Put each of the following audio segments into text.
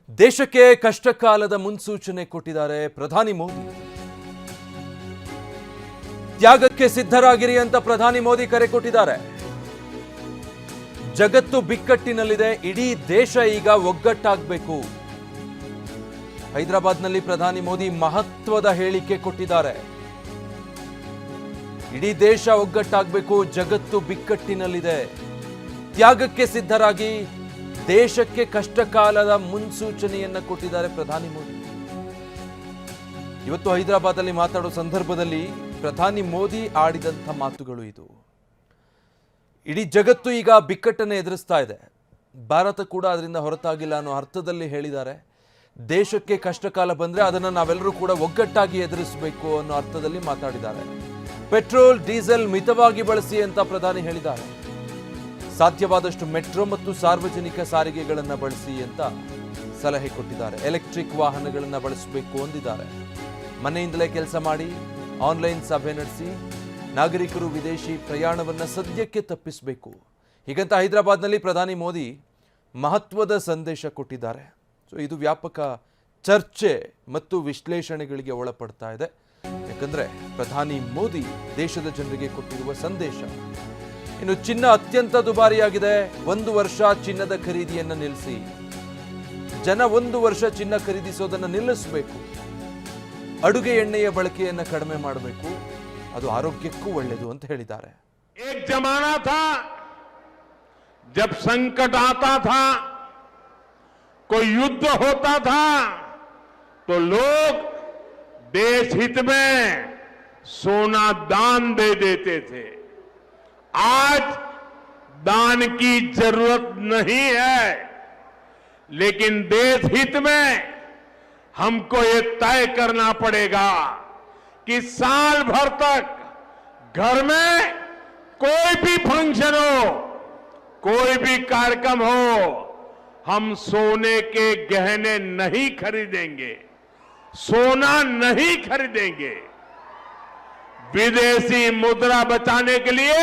ದೇಶಕ್ಕೆ ಕಷ್ಟಕಾಲದ ಮುನ್ಸೂಚನೆ ಕೊಟ್ಟಿದ್ದಾರೆ ಪ್ರಧಾನಿ ಮೋದಿ. ತ್ಯಾಗಕ್ಕೆ ಸಿದ್ಧರಾಗಿರಿ ಅಂತ ಪ್ರಧಾನಿ ಮೋದಿ ಕರೆ ಕೊಟ್ಟಿದ್ದಾರೆ. ಜಗತ್ತು ಬಿಕ್ಕಟ್ಟಿನಲ್ಲಿದೆ, ಇಡೀ ದೇಶ ಈಗ ಒಗ್ಗಟ್ಟಾಗಬೇಕು. ಹೈದರಾಬಾದ್ನಲ್ಲಿ ಪ್ರಧಾನಿ ಮೋದಿ ಮಹತ್ವದ ಹೇಳಿಕೆ ಕೊಟ್ಟಿದ್ದಾರೆ. ಇಡೀ ದೇಶ ಒಗ್ಗಟ್ಟಾಗಬೇಕು, ಜಗತ್ತು ಬಿಕ್ಕಟ್ಟಿನಲ್ಲಿದೆ, ತ್ಯಾಗಕ್ಕೆ ಸಿದ್ಧರಾಗಿ ದೇಶಕ್ಕೆ ಕಷ್ಟಕಾಲದ ಮುನ್ಸೂಚನೆಯನ್ನ ಕೊಟ್ಟಿದ್ದಾರೆ ಪ್ರಧಾನಿ ಮೋದಿ. ಇವತ್ತು ಹೈದರಾಬಾದಲ್ಲಿ ಮಾತಾಡೋ ಸಂದರ್ಭದಲ್ಲಿ ಪ್ರಧಾನಿ ಮೋದಿ ಆಡಿದಂಥ ಮಾತುಗಳು ಇದು. ಇಡೀ ಜಗತ್ತು ಈಗ ಬಿಕ್ಕಟ್ಟನ್ನು ಎದುರಿಸ್ತಾ ಇದೆ, ಭಾರತ ಕೂಡ ಅದರಿಂದ ಹೊರತಾಗಿಲ್ಲ ಅನ್ನೋ ಅರ್ಥದಲ್ಲಿ ಹೇಳಿದ್ದಾರೆ. ದೇಶಕ್ಕೆ ಕಷ್ಟಕಾಲ ಬಂದ್ರೆ ಅದನ್ನು ನಾವೆಲ್ಲರೂ ಕೂಡ ಒಗ್ಗಟ್ಟಾಗಿ ಎದುರಿಸಬೇಕು ಅನ್ನೋ ಅರ್ಥದಲ್ಲಿ ಮಾತಾಡಿದ್ದಾರೆ. ಪೆಟ್ರೋಲ್ ಡೀಸೆಲ್ ಮಿತವಾಗಿ ಬಳಸಿ ಅಂತ ಪ್ರಧಾನಿ ಹೇಳಿದ್ದಾರೆ. ಸಾಧ್ಯವಾದಷ್ಟು ಮೆಟ್ರೋ ಮತ್ತು ಸಾರ್ವಜನಿಕ ಸಾರಿಗೆಗಳನ್ನು ಬಳಸಿ ಅಂತ ಸಲಹೆ ಕೊಟ್ಟಿದ್ದಾರೆ. ಎಲೆಕ್ಟ್ರಿಕ್ ವಾಹನಗಳನ್ನು ಬಳಸಬೇಕು ಅಂದಿದ್ದಾರೆ. ಮನೆಯಿಂದಲೇ ಕೆಲಸ ಮಾಡಿ, ಆನ್ಲೈನ್ ಸಭೆ ನಡೆಸಿ ನಾಗರಿಕರು ವಿದೇಶಿ ಪ್ರಯಾಣವನ್ನು ಸದ್ಯಕ್ಕೆ ತಪ್ಪಿಸಬೇಕು. ಹೀಗಂತ ಹೈದರಾಬಾದ್ನಲ್ಲಿ ಪ್ರಧಾನಿ ಮೋದಿ ಮಹತ್ವದ ಸಂದೇಶ ಕೊಟ್ಟಿದ್ದಾರೆ. ಸೊ ಇದು ವ್ಯಾಪಕ ಚರ್ಚೆ ಮತ್ತು ವಿಶ್ಲೇಷಣೆಗಳಿಗೆ ಒಳಪಡ್ತಾ ಇದೆ. ಯಾಕಂದ್ರೆ ಪ್ರಧಾನಿ ಮೋದಿ ದೇಶದ ಜನರಿಗೆ ಕೊಟ್ಟಿರುವ ಸಂದೇಶ. ಇನ್ನು ಚಿನ್ನ ಅತ್ಯಂತ ದುಬಾರಿಯಾಗಿದೆ, 1 ವರ್ಷ ಚಿನ್ನದ ಖರೀದಿಯನ್ನು ನಿಲ್ಲಿಸಿ. ಜನ 1 ವರ್ಷ ಚಿನ್ನ ಖರೀದಿಸೋದನ್ನು ನಿಲ್ಲಿಸಬೇಕು. ಅಡುಗೆ ಎಣ್ಣೆಯ ಬಳಕೆಯನ್ನು ಕಡಿಮೆ ಮಾಡಬೇಕು, ಅದು ಆರೋಗ್ಯಕ್ಕೂ ಒಳ್ಳೆಯದು ಅಂತ ಹೇಳಿದ್ದಾರೆ. एक जमाना था जब संकट आता था, कोई युद्ध होता था तो लोग देश हित में सोना दान दे देते थे. आज दान की जरूरत नहीं है, लेकिन देश हित में हमको ये तय करना पड़ेगा कि साल भर तक घर में कोई भी फंक्शन हो, कोई भी कार्यक्रम हो, हम सोने के गहने नहीं खरीदेंगे, सोना नहीं खरीदेंगे. विदेशी मुद्रा बचाने के लिए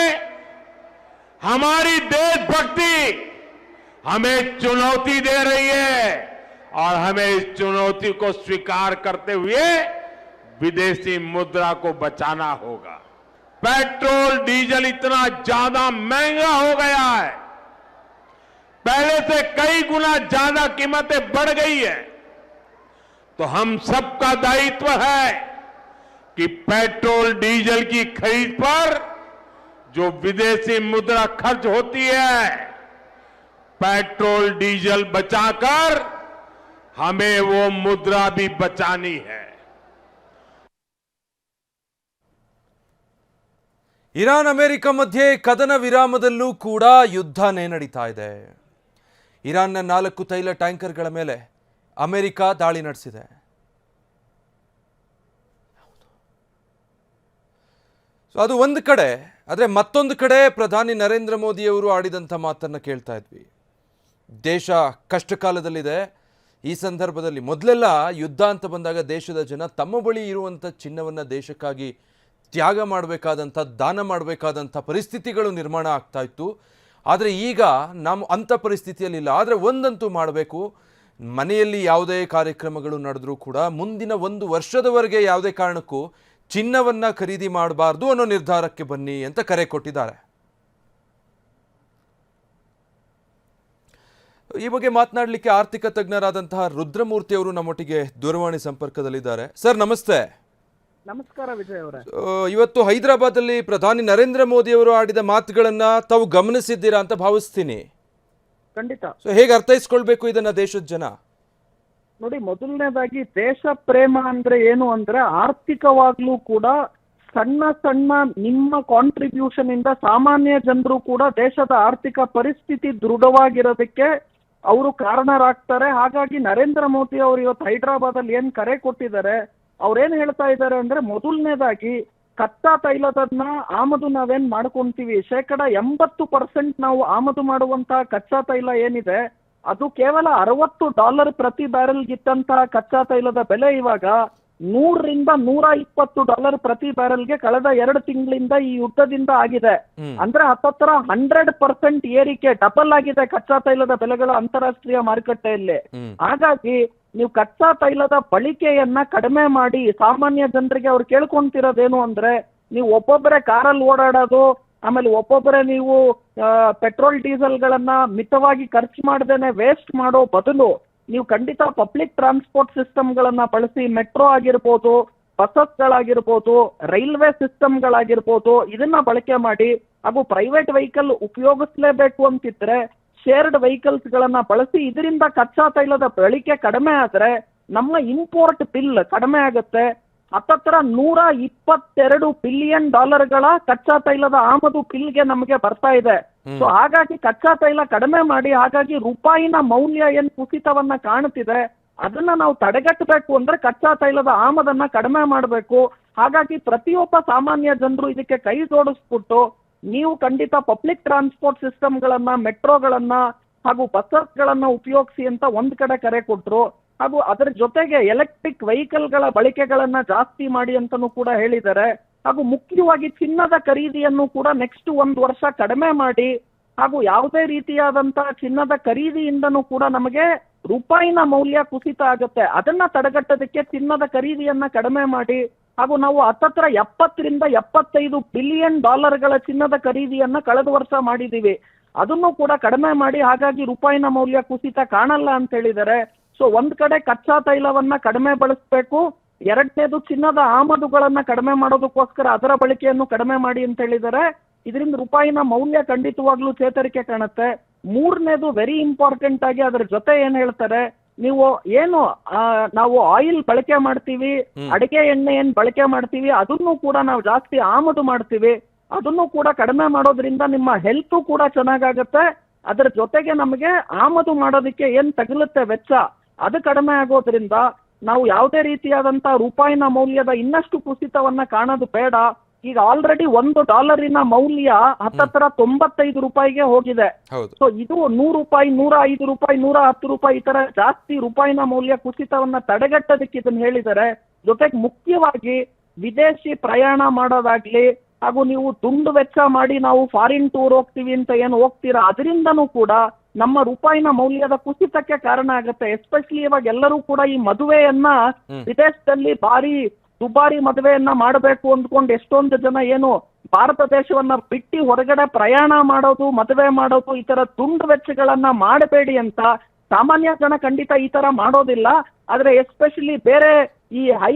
हमारी देशभक्ति हमें चुनौती दे रही है और हमें इस चुनौती को स्वीकार करते हुए विदेशी मुद्रा को बचाना होगा. पेट्रोल डीजल इतना ज्यादा महंगा हो गया है, पहले से कई गुना ज्यादा कीमतें बढ़ गई है. तो हम सबका दायित्व है कि पेट्रोल डीजल की खरीद पर जो विदेशी मुद्रा खर्च होती है, पेट्रोल डीजल बचाकर हमें वो मुद्रा भी बचानी है. ಇರಾನ್ ಅಮೆರಿಕ ಮಧ್ಯೆ ಕದನ ವಿರಾಮದಲ್ಲೂ ಕೂಡ ಯುದ್ಧನೇ ನಡೀತಾ ಇದೆ. ಇರಾನ್ನ 4 ತೈಲ ಟ್ಯಾಂಕರ್ಗಳ ಮೇಲೆ ಅಮೆರಿಕ ದಾಳಿ ನಡೆಸಿದೆ. ಸೊ ಅದು ಒಂದು ಕಡೆ, ಆದರೆ ಮತ್ತೊಂದು ಕಡೆ ಪ್ರಧಾನಿ ನರೇಂದ್ರ ಮೋದಿಯವರು ಆಡಿದಂಥ ಮಾತನ್ನು ಕೇಳ್ತಾ ಇದ್ವಿ. ದೇಶ ಕಷ್ಟಕಾಲದಲ್ಲಿದೆ. ಈ ಸಂದರ್ಭದಲ್ಲಿ ಮೊದಲೆಲ್ಲ ಯುದ್ಧ ಅಂತ ಬಂದಾಗ ದೇಶದ ಜನ ತಮ್ಮ ಬಳಿ ಇರುವಂಥ ಚಿನ್ನವನ್ನು ದೇಶಕ್ಕಾಗಿ ತ್ಯಾಗ ಮಾಡಬೇಕಾದಂಥ, ದಾನ ಮಾಡಬೇಕಾದಂಥ ಪರಿಸ್ಥಿತಿಗಳು ನಿರ್ಮಾಣ ಆಗ್ತಾ ಇತ್ತು. ಆದರೆ ಈಗ ನಾವು ಅಂಥ ಪರಿಸ್ಥಿತಿಯಲ್ಲಿಲ್ಲ. ಆದರೆ ಒಂದಂತೂ ಮಾಡಬೇಕು, ಮನೆಯಲ್ಲಿ ಯಾವುದೇ ಕಾರ್ಯಕ್ರಮಗಳು ನಡೆದರೂ ಕೂಡ ಮುಂದಿನ 1 ವರ್ಷದವರೆಗೆ ಯಾವುದೇ ಕಾರಣಕ್ಕೂ ಚಿನ್ನವನ್ನು ಖರೀದಿ ಮಾಡಬಾರ್ದು ಅನ್ನೋ ನಿರ್ಧಾರಕ್ಕೆ ಬನ್ನಿ ಅಂತ ಕರೆ ಕೊಟ್ಟಿದ್ದಾರೆ. ಈ ಬಗ್ಗೆ ಮಾತನಾಡಲಿಕ್ಕೆ ಆರ್ಥಿಕ ತಜ್ಞರಾದಂತಹ ರುದ್ರಮೂರ್ತಿ ಅವರು ನಮ್ಮೊಟ್ಟಿಗೆ ದೂರವಾಣಿ ಸಂಪರ್ಕದಲ್ಲಿದ್ದಾರೆ. ಸರ್ ನಮಸ್ತೆ. ನಮಸ್ಕಾರ ವಿಜಯ್ ಅವರೇ. ಇವತ್ತು ಹೈದರಾಬಾದಲ್ಲಿ ಪ್ರಧಾನಿ ನರೇಂದ್ರ ಮೋದಿ ಅವರು ಆಡಿದ ಮಾತುಗಳನ್ನ ತಾವು ಗಮನಿಸಿದ್ದೀರಾ ಅಂತ ಭಾವಿಸ್ತೀನಿ. ಖಂಡಿತ. ಸೊ ಹೇಗೆ ಅರ್ಥೈಸ್ಕೊಳ್ಬೇಕು ಇದನ್ನ ದೇಶದ ಜನ? ನೋಡಿ, ಮೊದಲನೇದಾಗಿ ದೇಶ ಪ್ರೇಮ ಅಂದ್ರೆ ಏನು ಅಂದ್ರೆ ಆರ್ಥಿಕವಾಗ್ಲೂ ಕೂಡ ಸಣ್ಣ ಸಣ್ಣ ನಿಮ್ಮ ಕಾಂಟ್ರಿಬ್ಯೂಷನ್ ಇಂದ ಸಾಮಾನ್ಯ ಜನರು ಕೂಡ ದೇಶದ ಆರ್ಥಿಕ ಪರಿಸ್ಥಿತಿ ದೃಢವಾಗಿರೋದಕ್ಕೆ ಅವರು ಕಾರಣರಾಗ್ತಾರೆ. ಹಾಗಾಗಿ ನರೇಂದ್ರ ಮೋದಿ ಅವರು ಇವತ್ತು ಹೈದರಾಬಾದ್ ಅಲ್ಲಿ ಏನ್ ಕರೆ ಕೊಟ್ಟಿದ್ದಾರೆ, ಅವ್ರೇನ್ ಹೇಳ್ತಾ ಇದ್ದಾರೆ ಅಂದ್ರೆ ಮೊದಲನೇದಾಗಿ ಕಚ್ಚಾ ತೈಲದನ್ನ ಆಮದು ನಾವೇನ್ ಮಾಡ್ಕೊಂತೀವಿ, 80% ನಾವು ಆಮದು ಮಾಡುವಂತಹ ಕಚ್ಚಾ ತೈಲ ಏನಿದೆ ಅದು ಕೇವಲ $60 ಪ್ರತಿ ಬ್ಯಾರೆಲ್ ಗಿತ್ತಂತಹ ಕಚ್ಚಾ ತೈಲದ ಬೆಲೆ ಇವಾಗ $100 ರಿಂದ $120 ಪ್ರತಿ ಬ್ಯಾರೆಲ್ಗೆ ಕಳೆದ 2 ತಿಂಗಳಿಂದ ಈ ಯುದ್ಧದಿಂದ ಆಗಿದೆ. ಅಂದ್ರೆ ಹತ್ತತ್ರ 100% ಏರಿಕೆ, ಡಬಲ್ ಆಗಿದೆ ಕಚ್ಚಾ ತೈಲದ ಬೆಲೆಗಳು ಅಂತಾರಾಷ್ಟ್ರೀಯ ಮಾರುಕಟ್ಟೆಯಲ್ಲಿ. ಹಾಗಾಗಿ ನೀವು ಕಚ್ಚಾ ತೈಲದ ಬಳಕೆಯನ್ನ ಕಡಿಮೆ ಮಾಡಿ, ಸಾಮಾನ್ಯ ಜನರಿಗೆ ಅವ್ರು ಕೇಳ್ಕೊಂತಿರೋದೇನು ಅಂದ್ರೆ, ನೀವು ಒಬ್ಬೊಬ್ಬರೇ ಕಾರಲ್ಲಿ ಓಡಾಡೋದು, ಆಮೇಲೆ ಒಬ್ಬೊಬ್ಬರೇ ನೀವು ಪೆಟ್ರೋಲ್ ಡೀಸೆಲ್ ಗಳನ್ನ ಮಿತವಾಗಿ ಖರ್ಚು ಮಾಡದೇನೆ ವೇಸ್ಟ್ ಮಾಡೋ ಬದಲು ನೀವು ಖಂಡಿತ ಪಬ್ಲಿಕ್ ಟ್ರಾನ್ಸ್ಪೋರ್ಟ್ ಸಿಸ್ಟಮ್ಗಳನ್ನ ಬಳಸಿ, ಮೆಟ್ರೋ ಆಗಿರ್ಬೋದು, ಬಸಸ್ಗಳಾಗಿರ್ಬೋದು, ರೈಲ್ವೆ ಸಿಸ್ಟಮ್ಗಳಾಗಿರ್ಬೋದು, ಇದನ್ನ ಬಳಕೆ ಮಾಡಿ. ಹಾಗೂ ಪ್ರೈವೇಟ್ ವೆಹಿಕಲ್ ಉಪಯೋಗಿಸಲೇಬೇಕು ಅಂತಿದ್ರೆ ಶೇರ್ಡ್ ವೆಹಿಕಲ್ಸ್ ಗಳನ್ನ ಬಳಸಿ. ಇದರಿಂದ ಕಚ್ಚಾ ತೈಲದ ಬಳಕೆ ಕಡಿಮೆ ಆದ್ರೆ ನಮ್ಮ ಇಂಪೋರ್ಟ್ ಬಿಲ್ ಕಡಿಮೆ ಆಗುತ್ತೆ. ಹತ್ತತ್ರ $122 ಬಿಲಿಯನ್ ಕಚ್ಚಾ ತೈಲದ ಆಮದು ಬಿಲ್ಗೆ ನಮಗೆ ಬರ್ತಾ ಇದೆ. ಸೊ ಹಾಗಾಗಿ ಕಚ್ಚಾ ತೈಲ ಕಡಿಮೆ ಮಾಡಿ, ಹಾಗಾಗಿ ರೂಪಾಯಿನ ಮೌಲ್ಯ ಏನ್ ಕುಸಿತವನ್ನ ಕಾಣುತ್ತಿದೆ ಅದನ್ನ ನಾವು ತಡೆಗಟ್ಟಬೇಕು ಅಂದ್ರೆ ಕಚ್ಚಾ ತೈಲದ ಆಮದನ್ನ ಕಡಿಮೆ ಮಾಡಬೇಕು. ಹಾಗಾಗಿ ಪ್ರತಿಯೊಬ್ಬ ಸಾಮಾನ್ಯ ಜನರು ಇದಕ್ಕೆ ಕೈ ಜೋಡಿಸ್ಬಿಟ್ಟು ನೀವು ಖಂಡಿತ ಪಬ್ಲಿಕ್ ಟ್ರಾನ್ಸ್ಪೋರ್ಟ್ ಸಿಸ್ಟಮ್ಗಳನ್ನ, ಮೆಟ್ರೋಗಳನ್ನ ಹಾಗೂ ಬಸ್ಗಳನ್ನ ಉಪಯೋಗಿಸಿ ಅಂತ ಒಂದ್ ಕಡೆ ಕರೆ ಕೊಟ್ರು. ಹಾಗೂ ಅದರ ಜೊತೆಗೆ ಎಲೆಕ್ಟ್ರಿಕ್ ವೆಹಿಕಲ್ಗಳ ಬಳಕೆಗಳನ್ನ ಜಾಸ್ತಿ ಮಾಡಿ ಅಂತಾನೂ ಕೂಡ ಹೇಳಿದ್ದಾರೆ. ಹಾಗೂ ಮುಖ್ಯವಾಗಿ ಚಿನ್ನದ ಖರೀದಿಯನ್ನು ಕೂಡ ನೆಕ್ಸ್ಟ್ 1 ವರ್ಷ ಕಡಿಮೆ ಮಾಡಿ, ಹಾಗೂ ಯಾವುದೇ ರೀತಿಯಾದಂತಹ ಚಿನ್ನದ ಖರೀದಿಯಿಂದನೂ ಕೂಡ ನಮಗೆ ರೂಪಾಯಿನ ಮೌಲ್ಯ ಕುಸಿತ ಆಗುತ್ತೆ. ಅದನ್ನ ತಡೆಗಟ್ಟೋದಕ್ಕೆ ಚಿನ್ನದ ಖರೀದಿಯನ್ನ ಕಡಿಮೆ ಮಾಡಿ, ಹಾಗೂ ನಾವು ಹತ್ತತ್ರ 70 ರಿಂದ 75 ಬಿಲಿಯನ್ ಡಾಲರ್ಗಳ ಚಿನ್ನದ ಖರೀದಿಯನ್ನ ಕಳೆದ ವರ್ಷ ಮಾಡಿದೀವಿ. ಅದನ್ನು ಕೂಡ ಕಡಿಮೆ ಮಾಡಿ, ಹಾಗಾಗಿ ರೂಪಾಯಿನ ಮೌಲ್ಯ ಕುಸಿತ ಕಾಣಲ್ಲ ಅಂತ ಹೇಳಿದ್ದಾರೆ. ಸೊ ಒಂದ್ ಕಡೆ ಕಚ್ಚಾ ತೈಲವನ್ನ ಕಡಿಮೆ ಬಳಸಬೇಕು, ಎರಡನೇದು ಚಿನ್ನದ ಆಮದುಗಳನ್ನ ಕಡಿಮೆ ಮಾಡೋದಕ್ಕೋಸ್ಕರ ಅದರ ಬಳಕೆಯನ್ನು ಕಡಿಮೆ ಮಾಡಿ ಅಂತ ಹೇಳಿದ್ದಾರೆ. ಇದರಿಂದ ರೂಪಾಯಿನ ಮೌಲ್ಯ ಖಂಡಿತವಾಗ್ಲೂ ಚೇತರಿಕೆ ಕಾಣುತ್ತೆ. ಮೂರನೇದು ವೆರಿ ಇಂಪಾರ್ಟೆಂಟ್ ಆಗಿ ಅದರ ಜೊತೆ ಏನ್ ಹೇಳ್ತಾರೆ, ನೀವು ಏನು ನಾವು ಆಯಿಲ್ ಬಳಕೆ ಮಾಡ್ತೀವಿ, ಅಡಿಗೆ ಎಣ್ಣೆ ಏನ್ ಬಳಕೆ ಮಾಡ್ತೀವಿ, ಅದನ್ನು ಕೂಡ ನಾವು ಜಾಸ್ತಿ ಆಮದು ಮಾಡ್ತೀವಿ. ಅದನ್ನು ಕೂಡ ಕಡಿಮೆ ಮಾಡೋದ್ರಿಂದ ನಿಮ್ಮ ಹೆಲ್ತ್ ಕೂಡ ಚೆನ್ನಾಗಾಗತ್ತೆ. ಅದರ ಜೊತೆಗೆ ನಮಗೆ ಆಮದು ಮಾಡೋದಕ್ಕೆ ಏನ್ ತಗಲುತ್ತೆ ವೆಚ್ಚ, ಅದು ಕಡಿಮೆ ಆಗೋದ್ರಿಂದ ನಾವು ಯಾವುದೇ ರೀತಿಯಾದಂತ ರೂಪಾಯಿನ ಮೌಲ್ಯದ ಇನ್ನಷ್ಟು ಕುಸಿತವನ್ನ ಕಾಣೋದು ಬೇಡ. ಈಗ ಆಲ್ರೆಡಿ $1 ಮೌಲ್ಯ ಹತ್ತತ್ರ $95 ಹೋಗಿದೆ. ಸೊ ಇದು $100, $105, $110 ಈ ತರ ಜಾಸ್ತಿ ರೂಪಾಯಿನ ಮೌಲ್ಯ ಕುಸಿತವನ್ನ ತಡೆಗಟ್ಟೋದಕ್ಕೆ ಇದನ್ನ ಹೇಳಿದ್ದಾರೆ. ಜೊತೆಗೆ ಮುಖ್ಯವಾಗಿ ವಿದೇಶಿ ಪ್ರಯಾಣ ಮಾಡೋದಾಗ್ಲಿ, ಹಾಗೂ ನೀವು ದುಂಡು ವೆಚ್ಚ ಮಾಡಿ ನಾವು ಫಾರಿನ್ ಟೂರ್ ಹೋಗ್ತೀವಿ ಅಂತ ಏನು ಹೋಗ್ತೀರಾ, ಅದರಿಂದನೂ ಕೂಡ ನಮ್ಮ ರೂಪಾಯಿನ ಮೌಲ್ಯದ ಕುಸಿತಕ್ಕೆ ಕಾರಣ ಆಗುತ್ತೆ. ಎಸ್ಪೆಷಲಿ ಇವಾಗ ಎಲ್ಲರೂ ಕೂಡ ಈ ಮದುವೆಯನ್ನ ವಿದೇಶದಲ್ಲಿ ದುಬಾರಿ ಮದುವೆಯನ್ನ ಮಾಡಬೇಕು ಅಂದ್ಕೊಂಡು ಎಷ್ಟೊಂದು ಜನ ಏನು ಭಾರತ ದೇಶವನ್ನ ಬಿಟ್ಟು ಹೊರಗಡೆ ಪ್ರಯಾಣ ಮಾಡೋದು, ಮದುವೆ ಮಾಡೋದು, ಈ ತರ ದುಂಡು ವೆಚ್ಚಗಳನ್ನ ಮಾಡಬೇಡಿ ಅಂತ. ಸಾಮಾನ್ಯ ಜನ ಖಂಡಿತ ಈ ತರ ಮಾಡೋದಿಲ್ಲ. ಆದ್ರೆ ಎಸ್ಪೆಷಲಿ ಬೇರೆ ಈ ಹೈ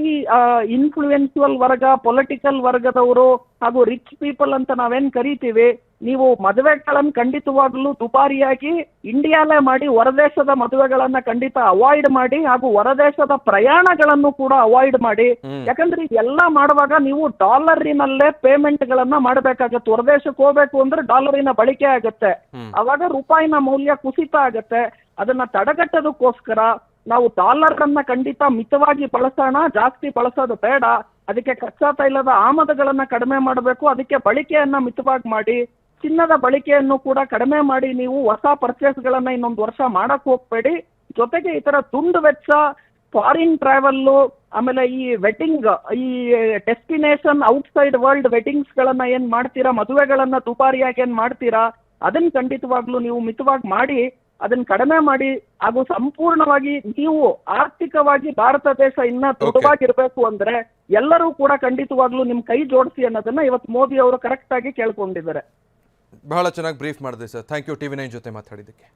ಇನ್ಫ್ಲೂಯೆನ್ಸುವಲ್ ವರ್ಗ, ಪೊಲಿಟಿಕಲ್ ವರ್ಗದವರು ಹಾಗೂ ರಿಚ್ ಪೀಪಲ್ ಅಂತ ನಾವೇನ್ ಕರಿತೀವಿ, ನೀವು ಮದುವೆಗಳನ್ನು ಖಂಡಿತವಾಗ್ಲೂ ದುಬಾರಿಯಾಗಿ ಇಂಡಿಯಾಲೇ ಮಾಡಿ, ಹೊರದೇಶದ ಮದುವೆಗಳನ್ನ ಖಂಡಿತ ಅವಾಯ್ಡ್ ಮಾಡಿ, ಹಾಗೂ ಹೊರದೇಶದ ಪ್ರಯಾಣಗಳನ್ನು ಕೂಡ ಅವಾಯ್ಡ್ ಮಾಡಿ. ಯಾಕಂದ್ರೆ ಇದೆಲ್ಲ ಮಾಡುವಾಗ ನೀವು ಡಾಲರಿನಲ್ಲೇ ಪೇಮೆಂಟ್ ಗಳನ್ನ ಮಾಡಬೇಕಾಗತ್ತೆ. ಹೊರದೇಶಕ್ಕೆ ಹೋಗ್ಬೇಕು ಅಂದ್ರೆ ಡಾಲರಿನ ಬಳಕೆ ಆಗತ್ತೆ, ಅವಾಗ ರೂಪಾಯಿನ ಮೌಲ್ಯ ಕುಸಿತ ಆಗತ್ತೆ. ಅದನ್ನ ತಡೆಗಟ್ಟೋದಕ್ಕೋಸ್ಕರ ನಾವು ಡಾಲರ್ ಅನ್ನ ಖಂಡಿತ ಮಿತವಾಗಿ ಬಳಸೋಣ, ಜಾಸ್ತಿ ಬಳಸೋದು ಬೇಡ. ಅದಕ್ಕೆ ಕಚ್ಚಾ ತೈಲದ ಆಮದುಗಳನ್ನ ಕಡಿಮೆ ಮಾಡಬೇಕು, ಅದಕ್ಕೆ ಬಳಕೆಯನ್ನ ಮಿತವಾಗಿ ಮಾಡಿ. ಚಿನ್ನದ ಬಳಕೆಯನ್ನು ಕೂಡ ಕಡಿಮೆ ಮಾಡಿ. ನೀವು ಹೊಸ ಪರ್ಚೇಸ್ ಗಳನ್ನ ಇನ್ನೊಂದು ವರ್ಷ ಮಾಡಕ್ ಹೋಗ್ಬೇಡಿ. ಜೊತೆಗೆ ಈ ತರ ದುಂಡು ವೆಚ್ಚ, ಫಾರಿನ್ ಟ್ರಾವೆಲ್ಲು, ಆಮೇಲೆ ಈ ವೆಡ್ಡಿಂಗ್, ಈ ಡೆಸ್ಟಿನೇಷನ್ ಔಟ್ಸೈಡ್ ವರ್ಲ್ಡ್ ವೆಡ್ಡಿಂಗ್ಸ್ ಗಳನ್ನ ಏನ್ ಮಾಡ್ತೀರಾ, ಮದುವೆಗಳನ್ನ ದುಬಾರಿಯಾಗಿ ಏನ್ ಮಾಡ್ತೀರಾ, ಅದನ್ನ ಖಂಡಿತವಾಗ್ಲೂ ನೀವು ಮಿತವಾಗಿ ಮಾಡಿ, ಅದನ್ನ ಕಡಿಮೆ ಮಾಡಿ. ಹಾಗೂ ಸಂಪೂರ್ಣವಾಗಿ ನೀವು ಆರ್ಥಿಕವಾಗಿ ಭಾರತ ದೇಶ ಇನ್ನ ದೃಢವಾಗಿರ್ಬೇಕು ಅಂದ್ರೆ ಎಲ್ಲರೂ ಕೂಡ ಖಂಡಿತವಾಗ್ಲೂ ನಿಮ್ ಕೈ ಜೋಡಿಸಿ ಅನ್ನೋದನ್ನ ಇವತ್ತು ಮೋದಿ ಅವರು ಕರೆಕ್ಟ್ ಆಗಿ ಕೇಳ್ಕೊಂಡಿದ್ದಾರೆ. ಬಹಳ ಚೆನ್ನಾಗಿ ಬ್ರೀಫ್ ಮಾಡಿದೆ ಸರ್. ಥ್ಯಾಂಕ್ ಯು, TV9 ಜೊತೆ ಮಾತಾಡಿದ್ದಕ್ಕೆ.